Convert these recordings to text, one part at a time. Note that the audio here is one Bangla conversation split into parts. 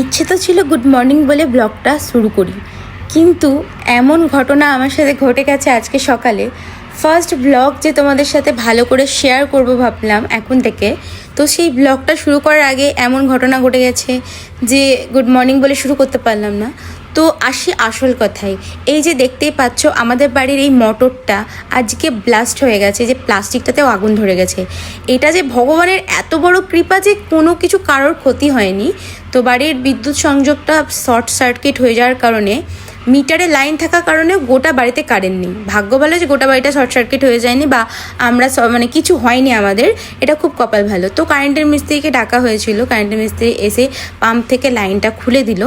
ইচ্ছে তো ছিল গুড মর্নিং বলে ব্লগটা শুরু করি, কিন্তু এমন ঘটনা আমার সাথে ঘটে গেছে আজকে সকালে। ফার্স্ট ব্লগ যে তোমাদের সাথে ভালো করে শেয়ার করব ভাবলাম এখন থেকে, তো সেই ব্লগটা শুরু করার আগে এমন ঘটনা ঘটে গেছে যে গুড মর্নিং বলে শুরু করতে পারলাম না। তো আসি আসল কথায়, এই যে দেখতেই পাচ্ছ আমাদের বাড়ির এই মোটরটা আজকে ব্লাস্ট হয়ে গেছে, যে প্লাস্টিকটাতেও আগুন ধরে গেছে। এটা যে ভগবানের এত বড় কৃপা যে কোনো কিছু কারোর ক্ষতি হয়নি। তো বাড়ির বিদ্যুৎ সংযোগটা শর্ট সার্কিট হয়ে যাওয়ার কারণে মিটারে লাইন থাকার কারণে গোটা বাড়িতে কারেন্ট নেই। ভাগ্য ভালো যে গোটা বাড়িটা শর্ট সার্কিট হয়ে যায়নি বা আমরা মানে কিছু হয়নি আমাদের, এটা খুব কপাল ভালো। তো কারেন্টের মিস্ত্রিকে ডাকা হয়েছিল, কারেন্টের মিস্ত্রি এসে পাম্প থেকে লাইনটা খুলে দিল,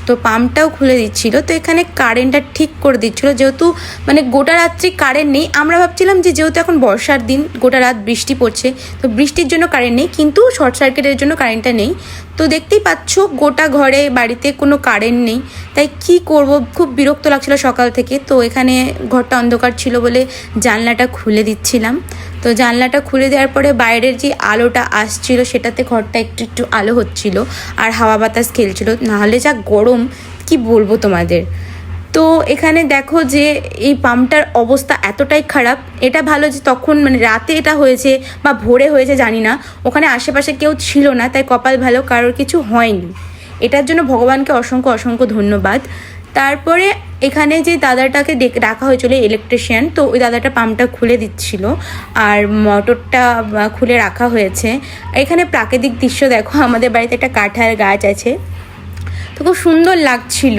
তো পাম্পটাও খুলে দিচ্ছিল। তো এখানে কারেন্টটা ঠিক করে দিচ্ছিলো, যেহেতু মানে গোটা রাত্রি কারেন্ট নেই। আমরা ভাবছিলাম যে যেহেতু এখন বর্ষার দিন, গোটা রাত বৃষ্টি পড়ছে, তো বৃষ্টির জন্য কারেন্ট নেই, কিন্তু শর্ট সার্কিটের জন্য কারেন্টটা নেই। তো দেখতেই পাচ্ছ গোটা ঘরে বাড়িতে কোনো কারেন্ট নেই, তাই কি করব, খুব বিরক্ত লাগছিল সকাল থেকে। তো এখানে ঘরটা অন্ধকার ছিল বলে জানলাটা খুলে দিচ্ছিলাম। তো জানলাটা খুলে দেওয়ার পরে বাইরের যে আলোটা আসছিল সেটাতে ঘরটা একটু একটু আলো হচ্ছিল আর হাওয়া বাতাস খেলছিল, নাহলে যা গরম কি বলবো তোমাদের। তো এখানে দেখো যে এই পাম্পটার অবস্থা এতটাই খারাপ। এটা ভালো যে তখন মানে রাতে এটা হয়েছে বা ভোরে হয়েছে জানি না, ওখানে আশেপাশে কেউ ছিল না, তাই কপাল ভালো, কারোর কিছু হয়নি। এটার জন্য ভগবানকে অসংখ্য অসংখ্য ধন্যবাদ। তারপরে এখানে যে দাদাটাকে ডাকা হয়েছিল ইলেকট্রিশিয়ান, তো ওই দাদাটা পাম্পটা খুলে দিচ্ছিল আর মোটরটা খুলে রাখা হয়েছে। এখানে প্রাকৃতিক দৃশ্য দেখো, আমাদের বাড়িতে একটা কাঁঠাল গাছ আছে, তো খুব সুন্দর লাগছিল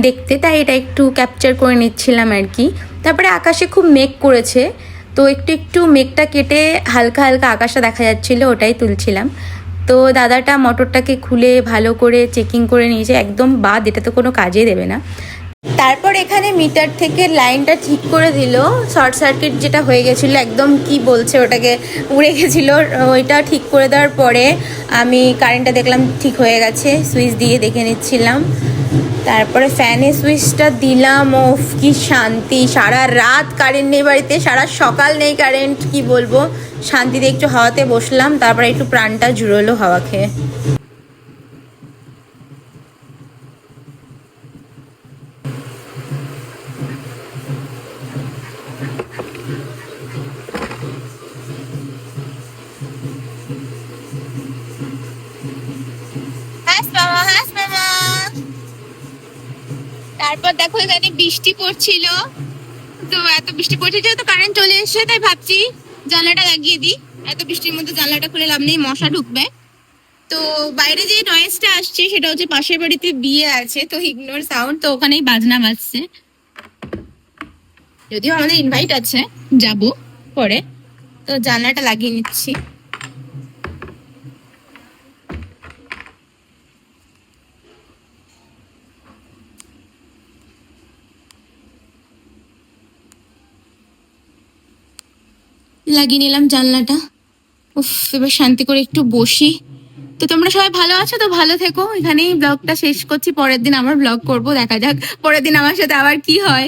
দেখতে, তাই এটা একটু ক্যাপচার করে নিচ্ছিলাম আর কি। তারপরে আকাশে খুব মেঘ করেছে, তো একটু একটু মেঘটা কেটে হালকা হালকা আকাশটা দেখা যাচ্ছিলো, ওটাই তুলছিলাম। তো দাদাটা মোটরটাকে খুলে ভালো করে চেকিং করে নিয়েছে, একদম বাদ, এটা তো কোনো কাজে দেবে না। তারপর এখানে মিটার থেকে লাইনটা ঠিক করে দিল, শর্ট সার্কিট যেটা হয়ে গেছিলো, একদম কি বলছে ওটাকে, উড়ে গেছিলো, ওইটা ঠিক করে দেওয়ার পরে আমি কারেন্টটা দেখলাম ঠিক হয়ে গেছে, সুইচ দিয়ে দেখে নিচ্ছিলাম। তারপরে ফ্যানের সুইচটা দিলাম, ও কি শান্তি, সারা রাত কারেন্ট নেই বাড়িতে, সারা সকাল নেই কারেন্ট, কি বলবো, শান্তিতে একটু হাওয়াতে বসলাম, তারপরে একটু প্রাণটা জুড়লো হাওয়া খেয়ে। তারপর দেখো এখানে বৃষ্টি পড়ছিল, তো এত বৃষ্টি পড়ছে যেহেতু কারেন্ট চলে এসেছে, তাই ভাবছি জানলাটা লাগিয়ে দিই। এত বৃষ্টির মধ্যে জানলাটা খুলে লাভ নেই, মশা ঢুকবে। তো বাইরে যে নয়েজটা আসছে সেটা হচ্ছে পাশের বাড়িতে বিয়ে আছে, তো ইগনোর সাউন্ড, তো ওখানেই বাজনা বাজছে। যদিও আমাদের ইনভাইট আছে, যাব পরে। তো জানলাটা লাগিয়ে নিচ্ছি। লাগিয়ে নিলাম জানলাটা। উফ, এবার শান্তি করে একটু বসি। তো তোমরা সবাই ভালো আছো তো, ভালো থেকো। এখানেই ব্লগটা শেষ করছি, পরের দিন আবার ব্লগ করব, দেখা যাক পরের দিন আমার সাথে আবার কি হয়।